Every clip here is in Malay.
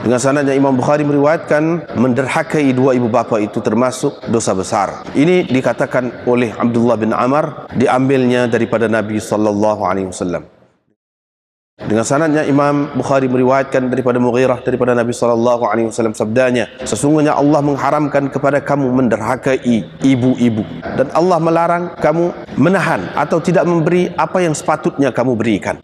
Dengan sanadnya Imam Bukhari meriwayatkan menderhakai dua ibu bapa itu termasuk dosa besar. Ini dikatakan oleh Abdullah bin Amr, diambilnya daripada Nabi SAW. Dengan sanadnya Imam Bukhari meriwayatkan daripada Mughirah daripada Nabi SAW sabdanya, sesungguhnya Allah mengharamkan kepada kamu menderhakai ibu-ibu, dan Allah melarang kamu menahan atau tidak memberi apa yang sepatutnya kamu berikan,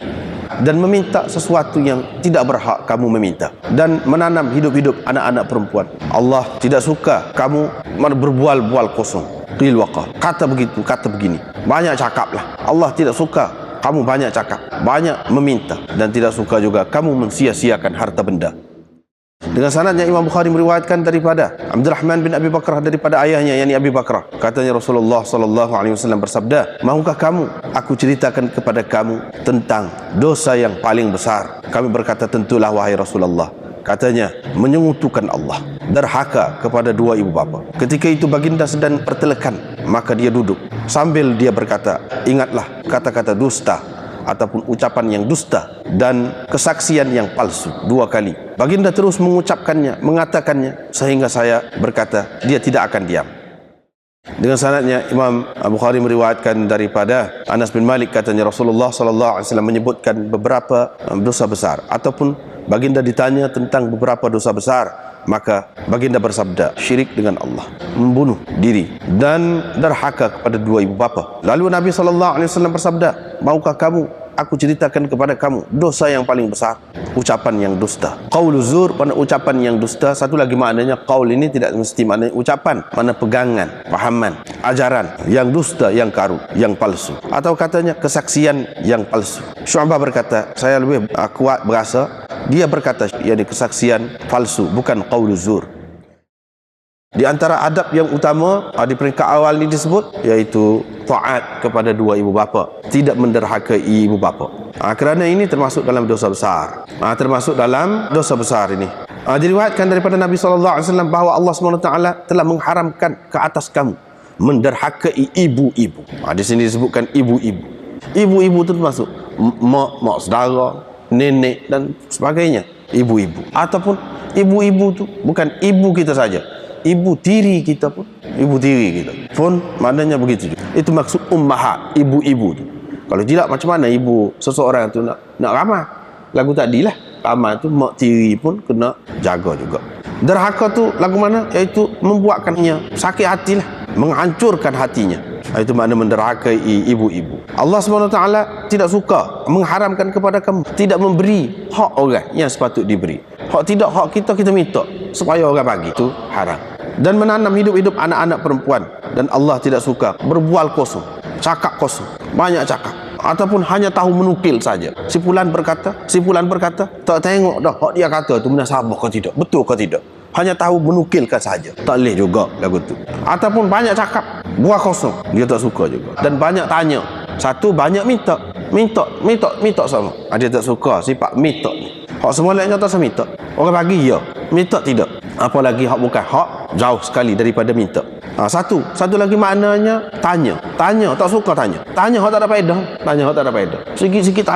dan meminta sesuatu yang tidak berhak kamu meminta, dan menanam hidup-hidup anak-anak perempuan. Allah tidak suka kamu berbual-bual kosong, qil waqal, kata begitu, kata begini, banyak cakaplah. Allah tidak suka kamu banyak cakap, banyak meminta, dan tidak suka juga kamu mensia-siakan harta benda. Dengan sanadnya Imam Bukhari meriwayatkan daripada Abdurrahman bin Abi Bakrah daripada ayahnya, yakni Abi Bakrah, katanya Rasulullah SAW bersabda, "Mahukah kamu aku ceritakan kepada kamu tentang dosa yang paling besar?" Kami berkata, "Tentulah wahai Rasulullah." Katanya, menyengutukan Allah, derhaka kepada dua ibu bapa. Ketika itu baginda sedang pertelekan, maka dia duduk sambil dia berkata, "Ingatlah kata-kata dusta ataupun ucapan yang dusta dan kesaksian yang palsu." Dua kali baginda terus mengucapkannya, mengatakannya, sehingga saya berkata, dia tidak akan diam. Dengan sanadnya Imam Bukhari meriwayatkan daripada Anas bin Malik, katanya Rasulullah SAW menyebutkan beberapa dosa besar, ataupun baginda ditanya tentang beberapa dosa besar, maka baginda bersabda, syirik dengan Allah, membunuh diri, dan derhaka kepada dua ibu bapa. Lalu Nabi SAW bersabda, "Maukah kamu aku ceritakan kepada kamu dosa yang paling besar?" Ucapan yang dusta. Qaulu zur, pada ucapan yang dusta. Satu lagi maknanya, qaul ini tidak mesti maknanya ucapan, mana pegangan, pahaman, ajaran yang dusta, yang karut, yang palsu, atau katanya kesaksian yang palsu. Syu'bah berkata, saya lebih kuat berasa dia berkata yakni kesaksian palsu, bukan qaulu zur. Di antara adab yang utama di peringkat awal ini disebut, iaitu taat kepada dua ibu bapa, tidak menderhakai ibu bapa. Kerana ini termasuk dalam dosa besar. Termasuk dalam dosa besar ini. Diriwayatkan daripada Nabi SAW bahawa Allah SWT telah mengharamkan ke atas kamu menderhakai ibu-ibu. Di sini disebutkan ibu-ibu. Ibu-ibu itu termasuk mak saudara, nenek dan sebagainya. Ibu-ibu. Ataupun ibu-ibu itu bukan ibu kita saja, ibu tiri kita pun, ibu tiri kita pun maknanya begitu juga. Itu maksud ummahat, ibu-ibu tu. Kalau tidak, macam mana ibu seseorang tu nak ramah? Lagu tadi lah, ramah tu mak tiri pun kena jaga juga. Derhaka tu lagu mana? Iaitu membuatkannya sakit hati lah, menghancurkan hatinya. Itu makna menderhakai ibu-ibu. Allah SWT tidak suka, mengharamkan kepada kamu tidak memberi hak orang yang sepatut diberi. Hak tidak, hak kita minta supaya orang bagi, itu haram. Dan menanam hidup-hidup anak-anak perempuan, dan Allah tidak suka berbual kosong, cakap kosong, banyak cakap, ataupun hanya tahu menukil saja. Si fulan berkata, tak tengok dah hak dia kata tu munasabah ke tidak, betul ke tidak, hanya tahu menukilkan saja. Tak boleh juga lagu tu. Ataupun banyak cakap, buah kosong, dia tak suka juga. Dan banyak tanya. Satu, banyak minta sama. Dia tak suka sifat minta ni. Hak semua lainnya tak minta. Orang bagi ya, minta tidak. Apalagi hak bukan hak, jauh sekali daripada minta. Satu lagi maknanya tanya, tak suka tanya hak tak ada faedah, sikit-sikit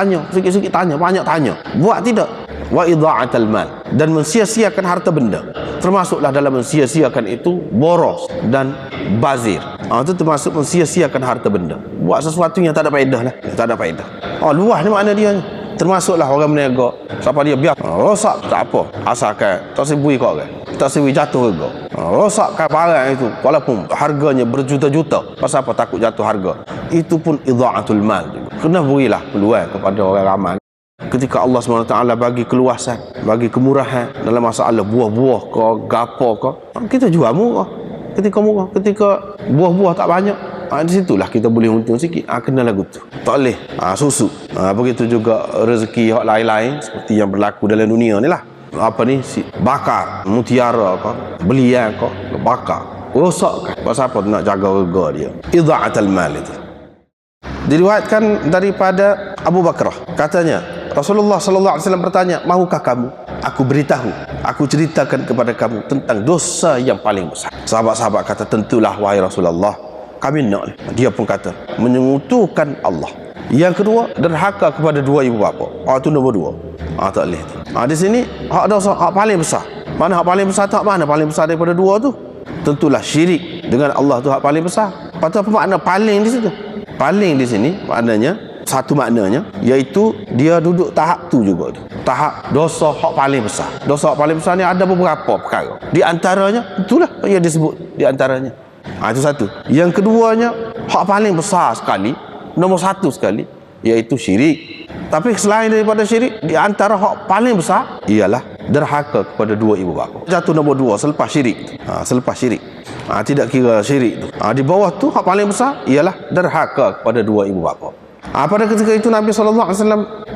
tanya, banyak tanya, buat tidak. Wa idha'atal mal, dan mensia-siakan harta benda, termasuklah dalam mensia-siakan itu boros dan bazir. Itu termasuk mensia-siakan harta benda, buat sesuatu yang tak ada faedah lah, tak ada faedah. Luah ni makna dia. Termasuklah orang berniaga, siapa dia biar rosak tak apa, asalkan tak sibui kau orang, tak sibui jatuh harga. Rosakkan barang itu walaupun harganya berjuta-juta. Pasal apa? Takut jatuh harga. Itu pun idha'atul mal juga. Kena berilah peluang kepada orang ramai. Ketika Allah SWT bagi keluasan, bagi kemurahan dalam masalah buah-buah ke, gapo ke, kita jual murah. Ketika buah-buah tak banyak, di situlah kita boleh untung sikit. Kena lagu tu. Tak boleh susu. Begitu juga rezeki hak lain-lain seperti yang berlaku dalam dunia ni lah. Bakar mutiara ke, belian ke, bakar, rosak ke. Pasal apa? Nak jaga harga dia. Idha'atul mal itu. Diriwayatkan daripada Abu Bakrah, katanya Rasulullah SAW bertanya, "Mahukah kamu aku beritahu, aku ceritakan kepada kamu tentang dosa yang paling besar?" Sahabat-sahabat kata, "Tentulah wahai Rasulullah, kami nak." Dia pun kata, menyengutukan Allah. Yang kedua, derhaka kepada dua ibu bapa. Itu nombor dua. Tak boleh. Di sini hak dosa hak paling besar. Mana hak paling besar tu? Hak mana paling besar daripada dua tu? Tentulah syirik dengan Allah tu hak paling besar. Lepas tu apa makna paling di situ? Paling di sini maknanya, satu maknanya iaitu dia duduk tahap tu juga tu. Tahap dosa hak paling besar. Dosa hak paling besar ni ada beberapa perkara. Di antaranya itulah yang disebut di antaranya. Itu satu. Yang keduanya hak paling besar sekali, nombor satu sekali, iaitu syirik. Tapi selain daripada syirik, di antara hak paling besar ialah derhaka kepada dua ibu bapa. Jatuh nombor dua selepas syirik. Selepas syirik. Tidak kira syirik tu. Di bawah tu hak paling besar ialah derhaka kepada dua ibu bapa. Pada ketika itu Nabi SAW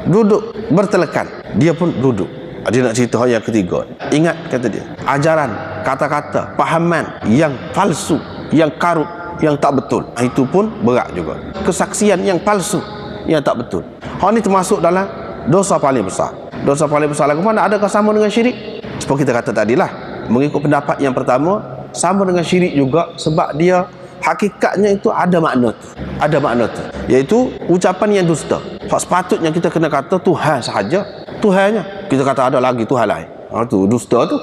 duduk bertelekan. Dia pun duduk. Dia nak cerita hal yang ketiga. Ingat kata dia, ajaran, kata-kata, pahaman yang palsu, yang karut, yang tak betul, itu pun berat juga. Kesaksian yang palsu, yang tak betul. Hal ni termasuk dalam dosa paling besar. Dosa paling besar lagu mana adakah sama dengan syirik? Seperti kita kata tadilah, mengikut pendapat yang pertama, sama dengan syirik juga sebab dia hakikatnya itu ada makna tu. Ada makna tu, iaitu ucapan yang dusta. Sepatutnya kita kena kata Tuhan sahaja, Tuhannya. Kita kata ada lagi Tuhan lain. Tu dusta tu.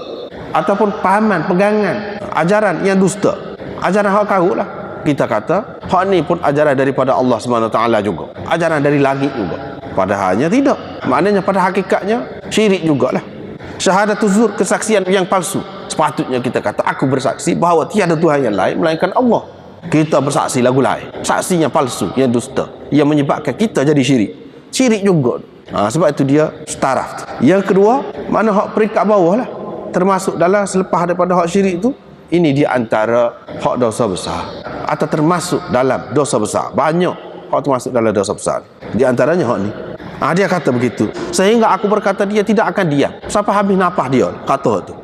Ataupun pahaman, pegangan, ajaran yang dusta. Ajaran hak karut lah. Kita kata hak ni pun ajaran daripada Allah SWT juga. Ajaran dari langit juga. Padahalnya tidak. Maknanya pada hakikatnya syirik jugalah. Syahadatuz zur, kesaksian yang palsu. Sepatutnya kita kata aku bersaksi bahawa tiada Tuhan yang lain melainkan Allah. Kita bersaksi lagu lain. Saksinya palsu, yang dusta, yang menyebabkan kita jadi syirik. Syirik juga. Sebab itu dia staraf. Yang kedua, mana hak peringkat bawah lah. Termasuk dalam selepas daripada hak syirik tu, ini di antara hak dosa besar. Atau termasuk dalam dosa besar. Banyak hak termasuk dalam dosa besar. Di antaranya hak ni. Dia kata begitu. Sehingga aku berkata dia tidak akan diam sampai habis nafas dia. Kata tu.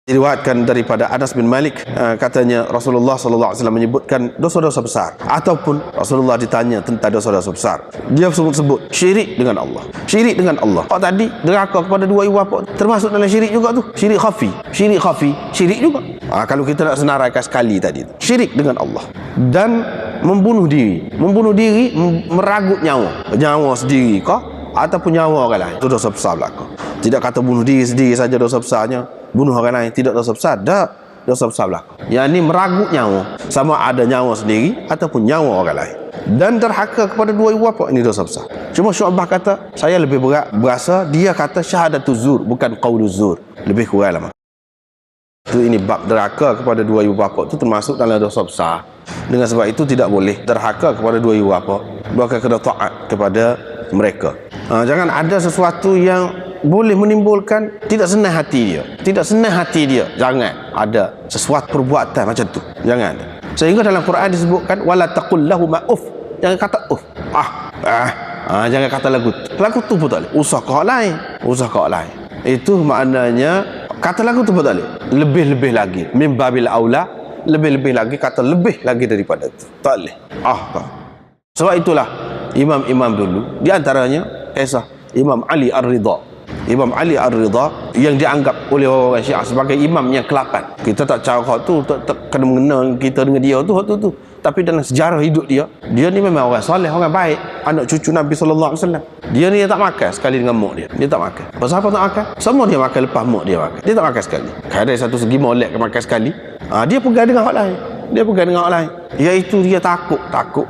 Diriwayatkan daripada Anas bin Malik, katanya Rasulullah SAW menyebutkan dosa-dosa besar. Ataupun Rasulullah ditanya tentang dosa-dosa besar, dia sebut syirik dengan Allah. Syirik dengan Allah. Tadi derhaka kepada dua ibu bapa termasuk dalam syirik juga tu. Syirik khafi. Syirik khafi, syirik juga. Kalau kita nak senaraikan sekali tadi tu. Syirik dengan Allah. Dan membunuh diri. Membunuh diri, meragut nyawa. Nyawa sendiri kah? Ataupun nyawa orang lain. Itu dosa besar belaka. Tidak kata bunuh diri sendiri saja dosa besarnya. Bunuh orang lain tidak dosa besar. Tak, dosa besar belaka. Yang ini meragut nyawa. Sama ada nyawa sendiri ataupun nyawa orang lain. Dan derhaka kepada dua ibu bapa, ini dosa besar. Cuma Syu'bah kata, saya lebih berat berasa dia kata syahadatuz zur, bukan qauluz zur. Lebih kurang lama. Itu ini bab derhaka kepada dua ibu bapa itu termasuk dalam dosa besar. Dengan sebab itu tidak boleh derhaka kepada dua ibu bapa. Bahkan kena taat kepada mereka. Jangan ada sesuatu yang boleh menimbulkan tidak senang hati dia. Tidak senang hati dia. Jangan ada sesuatu perbuatan macam tu. Jangan. Sehingga dalam Quran disebutkan wala taqul lahum uff. Jangan kata uff. Jangan kata lagu tu. Lagu tu pun tak boleh. Usah kau lain. Usah kau lain. Itu maknanya kata lagu tu pun tak boleh. Lebih-lebih lagi. Min babil aula. Lebih-lebih lagi. Kata lebih lagi daripada itu. Tak boleh. Sebab itulah imam-imam dulu, di antaranya kisah Imam Ali Ar-Ridha. Imam Ali Ar-Ridha yang dianggap oleh orang Syiah sebagai imam yang ke-8. Kita tak cakap hak tu tak kena mengena kita dengan dia tu hak tu. Tapi dalam sejarah hidup dia ni memang orang soleh, orang baik, anak cucu Nabi SAW. Dia ni tak makan sekali dengan mak dia. Dia tak makan. Pasal apa tak makan? Semua dia makan lepas mak dia makan. Dia tak makan sekali. Kadang satu segi molek ke makan sekali. Dia pegang dengan hak lain. Dia pegang dengan hak lain. Iaitu dia takut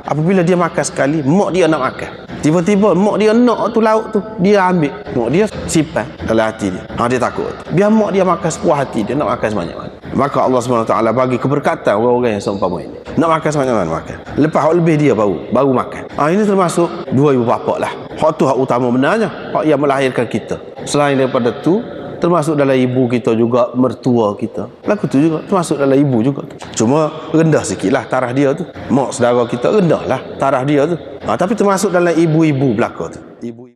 apabila dia makan sekali, mak dia nak makan. Tiba-tiba mak dia nak tu lauk tu, dia ambil. Mak dia simpan dalam hati dia. Dia takut. Biar mak dia makan sepuas hati dia, nak makan sebanyak-banyak. Maka Allah SWT bagi keberkatan orang-orang yang seumpama ini. Nak makan sebanyak-banyak makan. Lepas hak lebih dia baru makan. Ini termasuk dua ibu bapa lah. Hak tu hak utama benarnya. Hak yang melahirkan kita. Selain daripada tu, termasuk dalam ibu kita juga, mertua kita. Lagu tu juga termasuk dalam ibu juga. Cuma rendah sikit lah taraf dia tu. Mak saudara kita rendah lah taraf dia tu. Tapi termasuk dalam ibu-ibu belaka tu. Ibu